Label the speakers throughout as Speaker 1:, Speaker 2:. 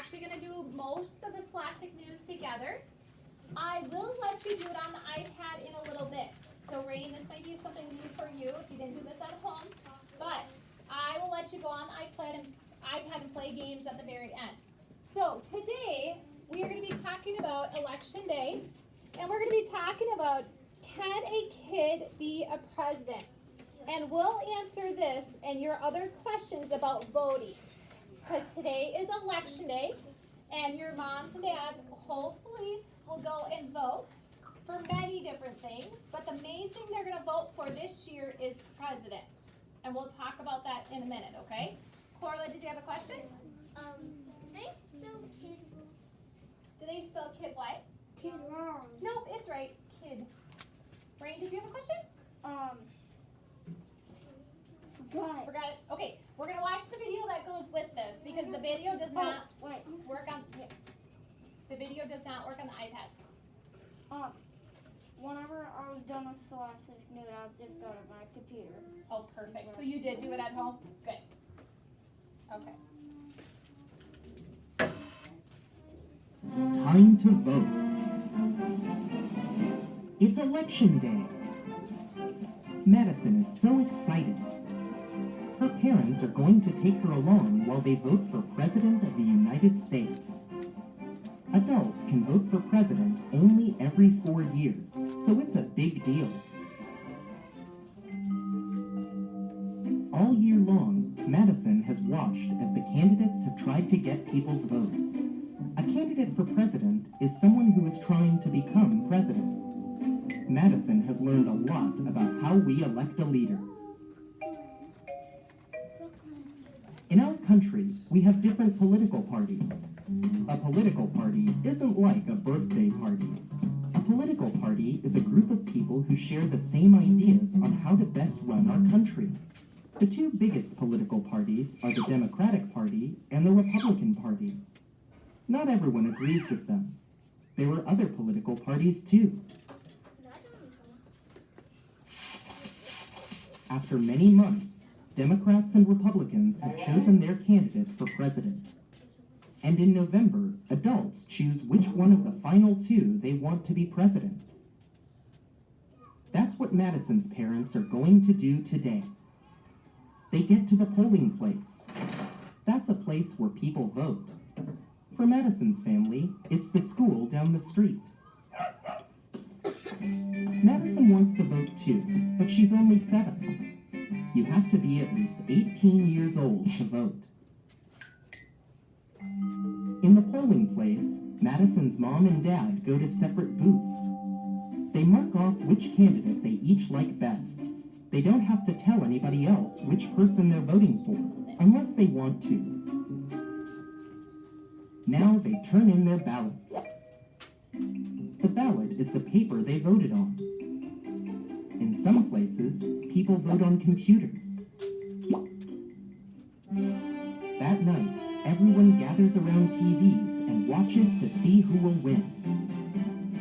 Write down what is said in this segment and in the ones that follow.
Speaker 1: actually going to do most of the Scholastic news together. I will let you do it on the iPad in a little bit. So Rain, this might be something new for you if you didn't do this at home. But I will let you go on the iPad and play games at the very end. So today we are going to be talking about Election Day. And we're going to be talking about, can a kid be a president? And we'll answer this and your other questions about voting. Because today is Election Day, and your moms and dads hopefully will go and vote for many different things. But the main thing they're going to vote for this year is president. And we'll talk about that in a minute, okay? Corla, did you have a question?
Speaker 2: Do they spell kid wrong?
Speaker 1: Do they spell kid what?
Speaker 2: Kid wrong.
Speaker 1: Nope, it's right. Kid. Rain, did you have a question? Forgot it. Okay, we're going to watch the video that goes with this because the video does not work on the video does not work on the iPads.
Speaker 3: Whenever I was done with Scholastic Note, I just go to my computer.
Speaker 1: Oh, perfect. So you did do it at home? Good. Okay.
Speaker 4: Time to vote. It's Election Day. Madison is so excited. Her parents are going to take her along while they vote for President of the United States. Adults can vote for president only every 4 years, so it's a big deal. All year long, Madison has watched as the candidates have tried to get people's votes. A candidate for president is someone who is trying to become president. Madison has learned a lot about how we elect a leader. In our country, we have different political parties. A political party isn't like a birthday party. A political party is a group of people who share the same ideas on how to best run our country. The two biggest political parties are the Democratic Party and the Republican Party. Not everyone agrees with them. There are other political parties too. After many months, Democrats and Republicans have chosen their candidate for president. And in November, adults choose which one of the final two they want to be president. That's what Madison's parents are going to do today. They get to the polling place. That's a place where people vote. For Madison's family, it's the school down the street. Madison wants to vote too, but she's only 7. You have to be at least 18 years old to vote. In the polling place, Madison's mom and dad go to separate booths. They mark off which candidate they each like best. They don't have to tell anybody else which person they're voting for, unless they want to. Now they turn in their ballots. The ballot is the paper they voted on. In some places, people vote on computers. That night, everyone gathers around TVs and watches to see who will win.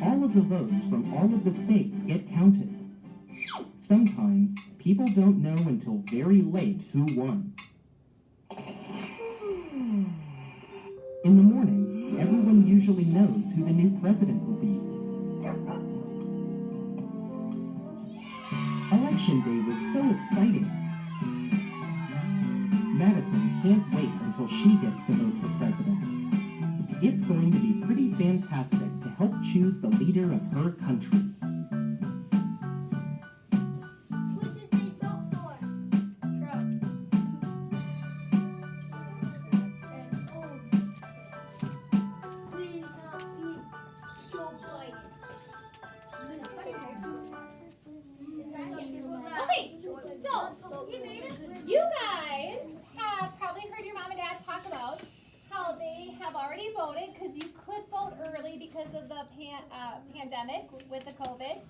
Speaker 4: All of the votes from all of the states get counted. Sometimes, people don't know until very late who won. In the morning, everyone usually knows who the new president will be. Election Day was so exciting. Madison can't wait until she gets to vote for president. It's going to be pretty fantastic to help choose the leader of her country.
Speaker 2: Who did they vote for? Trump. Please not be Joe Biden.
Speaker 1: Okay, so you guys have probably heard your mom and dad talk about how they have already voted because you could vote early because of the pandemic with the COVID.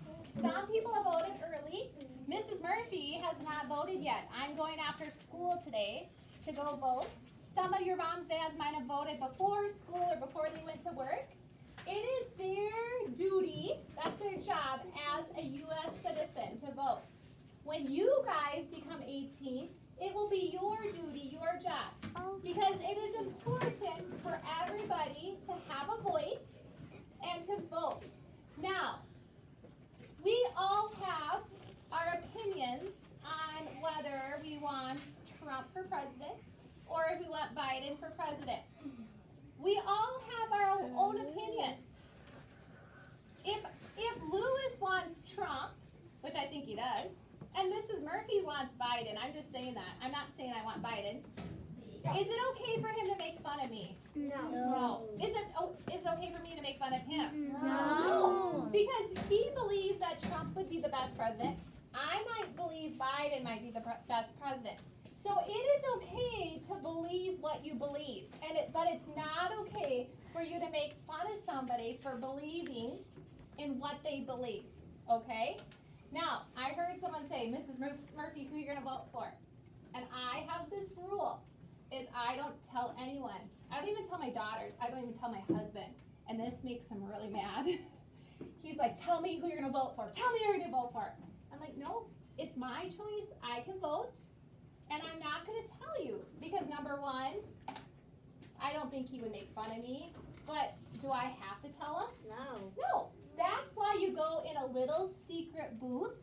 Speaker 1: Some people have voted early. Mrs. Murphy has not voted yet. I'm going after school today to go vote. Some of your moms, dads might have voted before school or before they went to work. It is their duty, that's their job as a U.S. citizen to vote. When you guys become 18, it will be your duty, your job. Because it is important for everybody wants Biden. I'm just saying that. I'm not saying I want Biden. Is it okay for him to make fun of me? No. Is it okay for me to make fun of him? No. Because he believes that Trump would be the best president. I might believe Biden might be the best president. So it is okay to believe what you believe, but it's not okay for you to make fun of somebody for believing in what they believe. Okay? Now, I heard someone say, Mrs. Murphy, who are you going to vote for? And I have this rule, is I don't tell anyone. I don't even tell my daughters. I don't even tell my husband. And this makes him really mad. He's like, tell me who you're going to vote for. Tell me who you're going to vote for. I'm like, no, it's my choice. I can vote. And I'm not going to tell you. Because number one, I don't think he would make fun of me. But do I have to tell him? No. That's why you go in a little secret booth.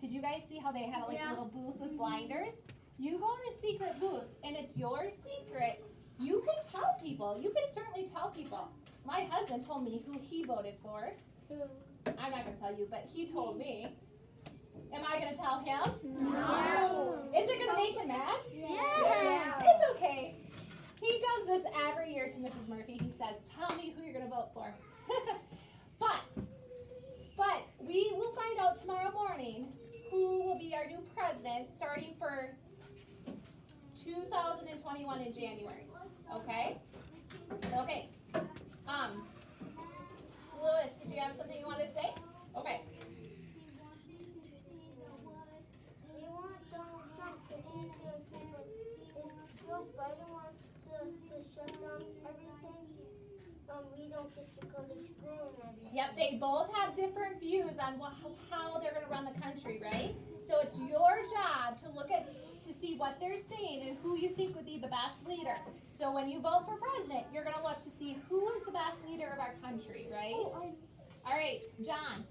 Speaker 1: Did you guys see how they had a little booth with blinders? You go in a secret booth, and it's your secret. You can tell people. You can certainly tell people. My husband told me who he voted for. I'm not going to tell you, but he told me. Am I going to tell him?
Speaker 3: No.
Speaker 1: Is it going to make him mad?
Speaker 3: Yeah.
Speaker 1: It's okay. He does this every year to Mrs. Murphy. He says, tell me who you're going to vote for. But we will find out tomorrow morning who will be our new president starting for 2021 in January. Okay? Okay. Louis, did you have something you wanted to say? Okay.
Speaker 2: We want Donald Trump to be president. If Joe Biden wants to shut down everything, we don't get to go to school and everything.
Speaker 1: Yep, they both have different views on how they're going to run the country, right? So it's your job to look at, to see what they're saying and who you think would be the best leader. So when you vote for president, you're going to look to see who is the best leader of our country, right? All right, John.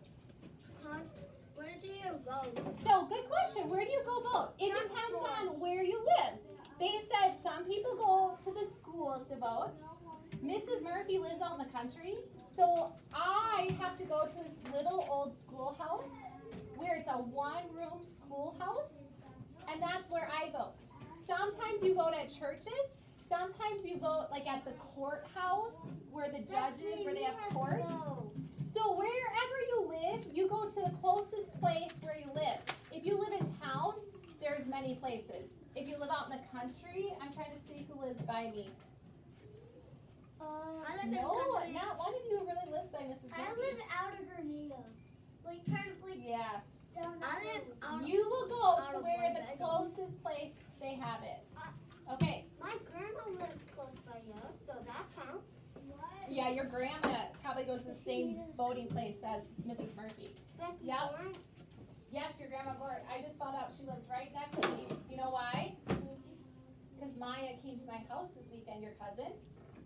Speaker 2: Where do you go?
Speaker 1: So good question. Where do you go vote? It depends on where you live. They said some people go to the schools to vote. Mrs. Murphy lives out in the country, so I have to go to this little old schoolhouse where it's a one-room schoolhouse, and that's where I vote. Sometimes you vote at churches. Sometimes you vote like at the courthouse where the judges, where they have courts. So wherever you live, you go to the closest place where you live. If you live in town, there's many places. If you live out in the country, I'm trying to see who lives by me.
Speaker 2: I live in
Speaker 1: No,
Speaker 2: country.
Speaker 1: not one of you really lives by Mrs. Murphy.
Speaker 2: I live out of Grenada. Like kind of like
Speaker 1: Yeah.
Speaker 2: down the road.
Speaker 1: You will go
Speaker 2: out
Speaker 1: to
Speaker 2: of
Speaker 1: where
Speaker 2: my
Speaker 1: the
Speaker 2: bed.
Speaker 1: closest place they have is. Okay.
Speaker 2: My grandma lives close by us, so that counts.
Speaker 1: Yeah, your grandma probably goes to the same voting place as Mrs. Murphy.
Speaker 2: Becky
Speaker 1: Yep.
Speaker 2: Warren.
Speaker 1: Yes, your grandma Gort. I just found out she lives right next to me. You know why? Because Maya came to my house this weekend, your cousin,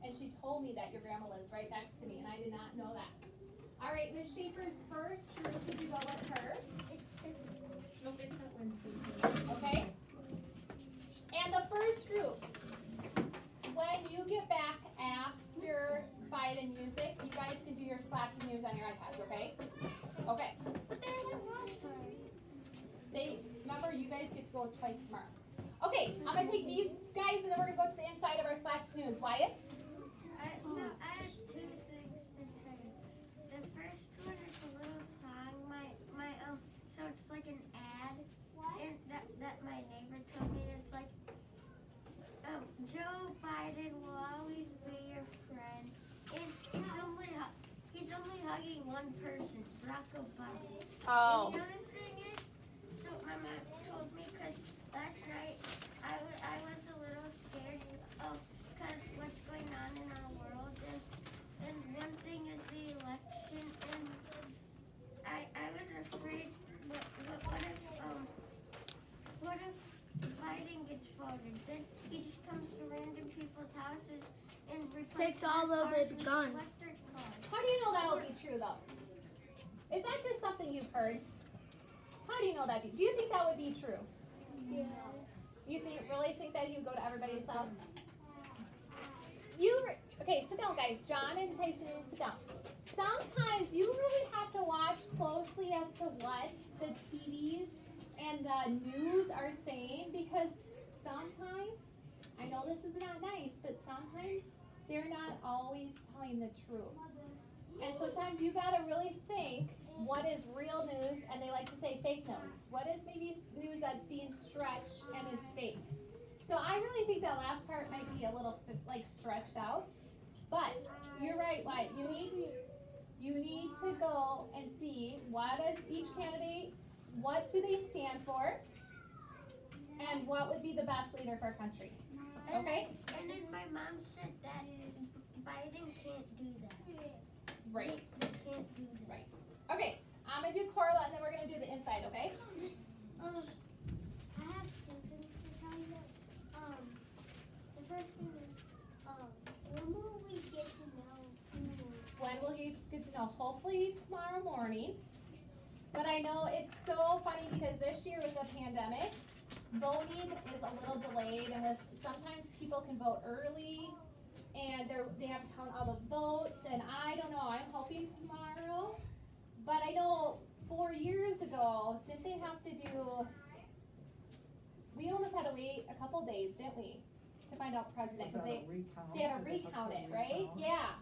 Speaker 1: and she told me that your grandma lives right next to me, and I did not know that. All right, Miss Schaefer's first group, did you go with her? Okay? And the first group, when you get back after Biden music, you guys can do your Scholastic News on your iPads, okay? Okay.
Speaker 2: But they haven't watched her.
Speaker 1: Remember, you guys get to go twice tomorrow. Okay, I'm going to take these guys, and then we're going to go to the inside of our Scholastic News. Wyatt?
Speaker 3: I have two things to tell you. The first one is a little song. So it's like an ad, and that my neighbor told me. It's like, Joe Biden will always be your friend, and he's only hugging one person, Barack Obama.
Speaker 1: Oh.
Speaker 3: And the other thing is, so my mom told me, because last night I was a little scared of because what's going on in our world, and one thing is the election, and I was afraid what if Biden gets voted? Then he just comes to random people's houses and
Speaker 2: Takes all of his guns.
Speaker 3: Electric cars.
Speaker 1: How do you know that would be true, though? Is that just something you've heard? How do you know that? Do you think that would be true?
Speaker 2: Yeah.
Speaker 1: You really think that he would go to everybody's house? Okay, sit down, guys. John and Tyson, you sit down. Sometimes you really have to watch closely as to what the TVs and the news are saying, because sometimes, I know this is not nice, but sometimes they're not always telling the truth. And sometimes you gotta really think what is real news, and they like to say fake news. What is maybe news that's being stretched and is fake? So I really think that last part might be a little like stretched out. But you're right, Wyatt. You need to go and see what is each candidate, what do they stand for, and what would be the best leader for our country. Okay?
Speaker 3: And then my mom said that Biden can't do that.
Speaker 1: Right.
Speaker 3: They can't do that.
Speaker 1: Right. Okay, I'm gonna do Corla and then we're gonna do the inside, okay?
Speaker 2: I have two things to tell you. The first thing is, when will we get to know who?
Speaker 1: When will you get to know? Hopefully tomorrow morning. But I know it's so funny because this year with the pandemic, voting is a little delayed, and with sometimes people can vote early and they have to count all the votes, and I don't know, I'm hoping tomorrow. But I know 4 years ago, didn't they have to do, we almost had to wait a couple days, didn't we, to find out president, because they had to recount it, right? Yeah.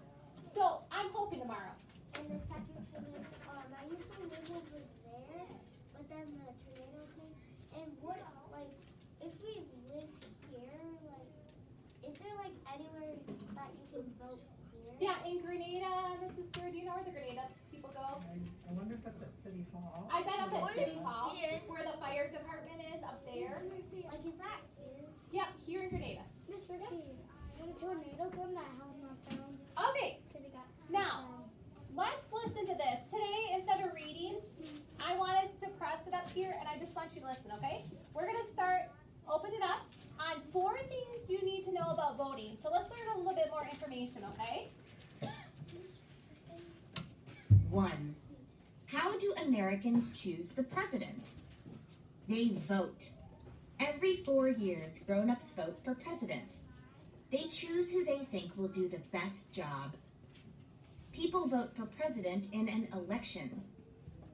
Speaker 1: So I'm hoping tomorrow.
Speaker 2: And the second thing is, I used to live over there, but then the tornado came. And what, like, if we lived here, like, is there like anywhere that you can vote here?
Speaker 1: Yeah, in Grenada, Mrs. Stewart, do you know where the Grenada people go?
Speaker 5: I wonder if it's at City Hall.
Speaker 1: I bet up at City
Speaker 3: Yeah.
Speaker 1: Hall, where the fire department is, up there.
Speaker 2: Like, is that here?
Speaker 1: Yep, here in Grenada.
Speaker 2: Miss Ricky, when a tornado come, that house not found
Speaker 1: Okay,
Speaker 2: because it got.
Speaker 1: now, let's listen to this. Today, instead of reading, I want us to press it up here, and I just want you to listen, okay? We're gonna start, open it up on 4 things you need to know about voting. So let's learn a little bit more information, okay?
Speaker 6: 1. How do Americans choose the president? They vote. Every 4 years, grown-ups vote for president. They choose who they think will do the best job. People vote for president in an election.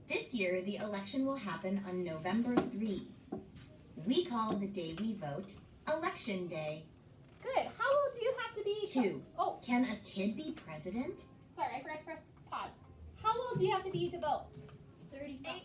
Speaker 6: This year, the election will happen on November 3. We call the day we vote Election Day.
Speaker 1: Good. How old do you have to be?
Speaker 6: 2.
Speaker 1: Oh,
Speaker 6: Can a kid be president?
Speaker 1: sorry, I forgot to press pause. How old do you have to be to vote?
Speaker 3: 35.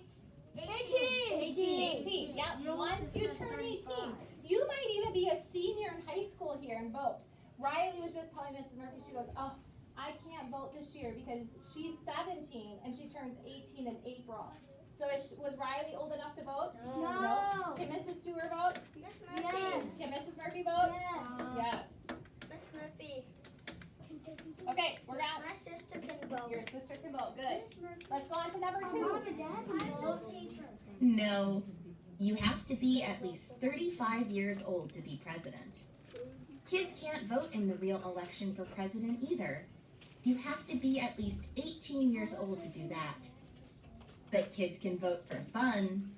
Speaker 1: 18. Yep. Once you turn 18, you might even be a senior in high school here and vote. Riley was just telling Mrs. Murphy, she goes, oh, I can't vote this year because she's 17 and she turns 18 in April. So was Riley old enough to vote?
Speaker 2: No.
Speaker 1: Can Mrs. Stewart vote?
Speaker 3: Miss
Speaker 2: Yes.
Speaker 3: Murphy.
Speaker 1: Can Mrs. Murphy vote?
Speaker 2: Yes.
Speaker 1: Yes.
Speaker 3: Miss Murphy.
Speaker 1: Okay, we're gonna,
Speaker 3: My sister can vote.
Speaker 1: your sister can vote. Good. Let's go on to number 2.
Speaker 2: Mom and Dad can vote.
Speaker 6: No. You have to be at least 35 years old to be president. Kids can't vote in the real election for president either. You have to be at least 18 years old to do that. But kids can vote for fun.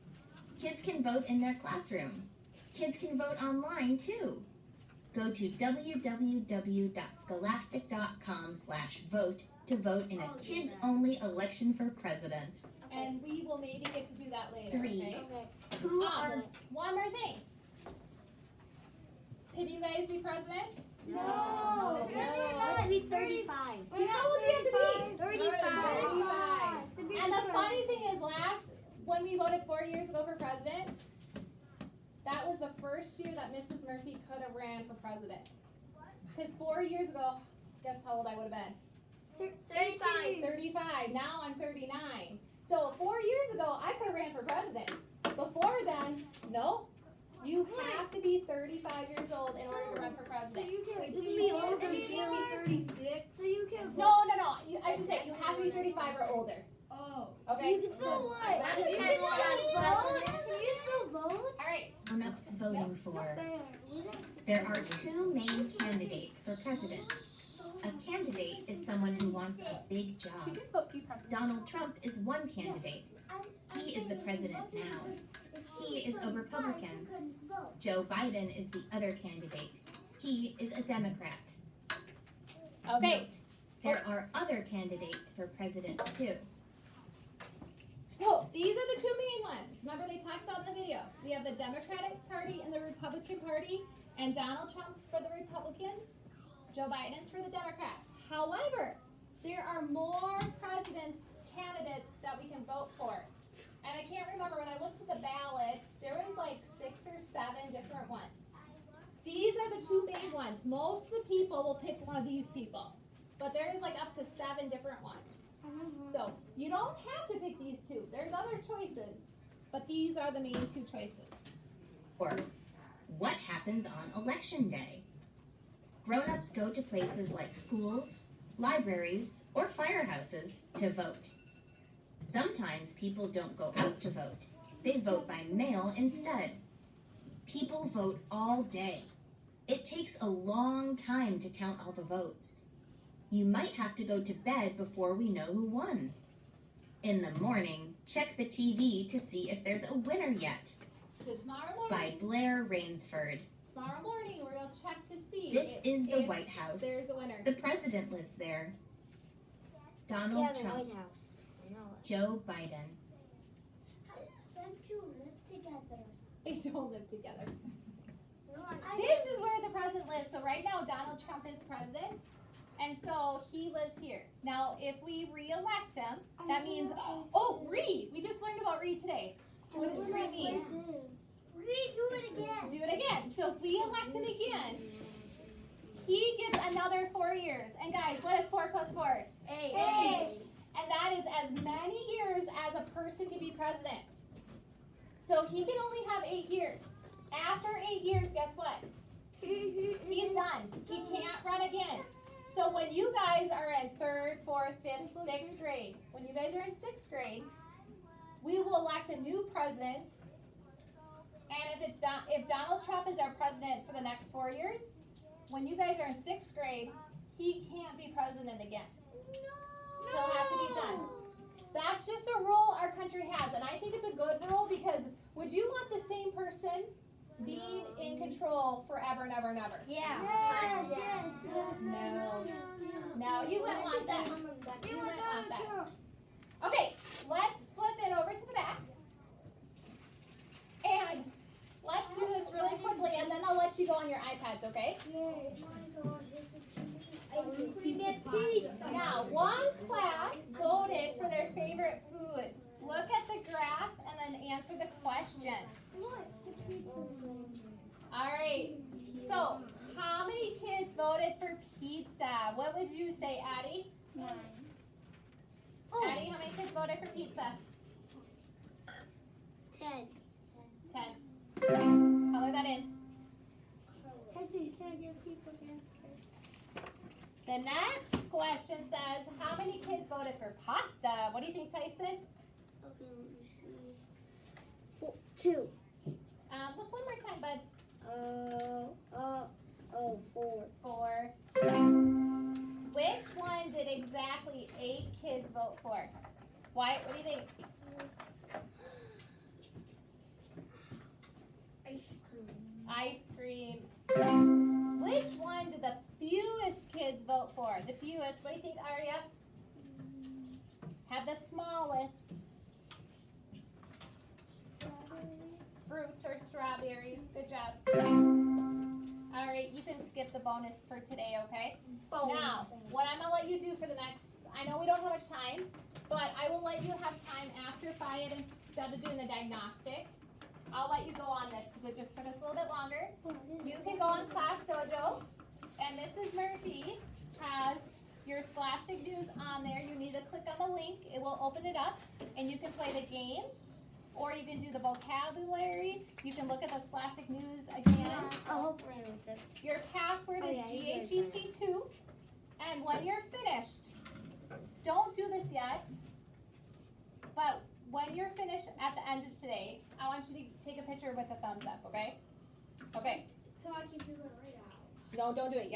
Speaker 6: Kids can vote in their classroom. Kids can vote online too. Go to www.scholastic.com/vote to vote in a kids-only election for president.
Speaker 1: And we will maybe get to do that later.
Speaker 6: 3.
Speaker 1: Okay?
Speaker 6: Who are
Speaker 1: One more thing. Can you guys be president?
Speaker 2: No.
Speaker 1: No.
Speaker 2: We're
Speaker 3: be 35.
Speaker 1: How old do you have to be? 35. And the funny thing is, when we voted 4 years ago for president, that was the first year that Mrs. Murphy could have ran for president. Because 4 years ago, guess how old I would have been? 35. Now I'm 39. So 4 years ago, I could have ran for president. Before then, no. You have to be 35 years old in order to run for president.
Speaker 2: You can
Speaker 3: be older until
Speaker 2: 36. So you can vote.
Speaker 1: No. I should say you have to be 35 or older.
Speaker 3: Oh.
Speaker 1: Okay.
Speaker 2: You can still vote. Can you still vote?
Speaker 1: All right.
Speaker 6: grown-ups voting for?
Speaker 2: Fair.
Speaker 6: There are 2 main candidates for president. A candidate is someone who wants a big
Speaker 1: She
Speaker 6: job.
Speaker 1: did vote you president.
Speaker 6: Donald Trump is one candidate. He is the president now. He is a Republican. Joe Biden is the other candidate. He is a Democrat.
Speaker 1: Okay.
Speaker 6: Note, there are other candidates for president too.
Speaker 1: So These are the two main ones. Remember they talked about in the video. We have the Democratic Party and the Republican Party, and Donald Trump's for the Republicans, Joe Biden's for the Democrats. However, there are more president's candidates that we can vote for. And I can't remember, when I looked at the ballot, there was like 6 or 7 different ones. These are the two big ones. Most of the people will pick one of these people. But there's like up to 7 different ones. So you don't have to pick these 2. There's other choices. But these are the main 2 choices.
Speaker 6: Or, what happens on election day? Grown-ups go to places like schools, libraries, or firehouses to vote. Sometimes people don't go out to vote. They vote by mail instead. People vote all day. It takes a long time to count all the votes. You might have to go to bed before we know who won. In the morning, check the TV to see if there's a winner yet.
Speaker 1: So tomorrow morning.
Speaker 6: By Blair Rainsford.
Speaker 1: Tomorrow morning, we're going to check to see
Speaker 6: This is the
Speaker 1: if
Speaker 6: White House.
Speaker 1: there's a winner.
Speaker 6: The president lives there. Donald
Speaker 2: Yeah, the
Speaker 6: Trump.
Speaker 2: White House. I know it.
Speaker 6: Joe Biden.
Speaker 2: Don't you live together?
Speaker 1: They don't live together.
Speaker 2: No,
Speaker 1: This is where the president lives. So right now, Donald Trump is president. And so he lives here. Now, if we re-elect him, that means, oh, read. We just learned about read today. What does read mean?
Speaker 2: Redo it again.
Speaker 1: Do it again. So if we elect him again, he gets another 4 years. And guys, what is 4 plus 4? 8. And that is as many years as a person can be president. So he can only have 8 years. After 8 years, guess what? He's done. He can't run again. So when you guys are in 3rd, 4th, 5th, 6th grade, when you guys are in 6th grade, we will elect a new president. And if Donald Trump is our president for the next 4 years, when you guys are in 6th grade, he can't be president again. He'll have to be done. That's just a rule our country has, and I think it's a good rule because would you want the same person being in control forever and ever and ever?
Speaker 3: Yeah.
Speaker 1: No, you wouldn't want that. You wouldn't want that. Okay, let's flip it over to the back. And let's do this really quickly, and then I'll let you go on your iPads, okay? Now, one class voted for their favorite food. Look at the graph and then answer the question. All right, so how many kids voted for pizza? What would you say, Addie?
Speaker 2: 9.
Speaker 1: Addie, how many kids voted for pizza?
Speaker 2: 10.
Speaker 1: 10. Color that in. The next question says, how many kids voted for pasta? What do you think, Tyson?
Speaker 2: Okay, let me see. 2.
Speaker 1: Look one more time, bud.
Speaker 2: 4.
Speaker 1: 4. Which one did exactly 8 kids vote for? Wyatt, what do you think? Ice cream. Which one did the fewest kids vote for? The fewest. What do you think, Aria? Have the smallest. Fruit or strawberries. Good job. All right, you can skip the bonus for today, okay? Now, what I'm going to let you do for the next, I know we don't have much time, but I will let you have time after FIAT instead of doing the diagnostic. I'll let you go on this because it just took us a little bit longer. You can go on Class Dojo, and Mrs. Murphy has your Scholastic News on there. You need to click on the link. It will open it up, and you can play the games, or you can do the vocabulary. You can look at the Scholastic News again.
Speaker 2: I'll play with it.
Speaker 1: Your password is GHEC2, and when you're finished, don't do this yet, but when you're finished at the end of today, I want you to take a picture with a thumbs up, okay? Okay.
Speaker 2: So I can do it right now.
Speaker 1: No, don't do it yet.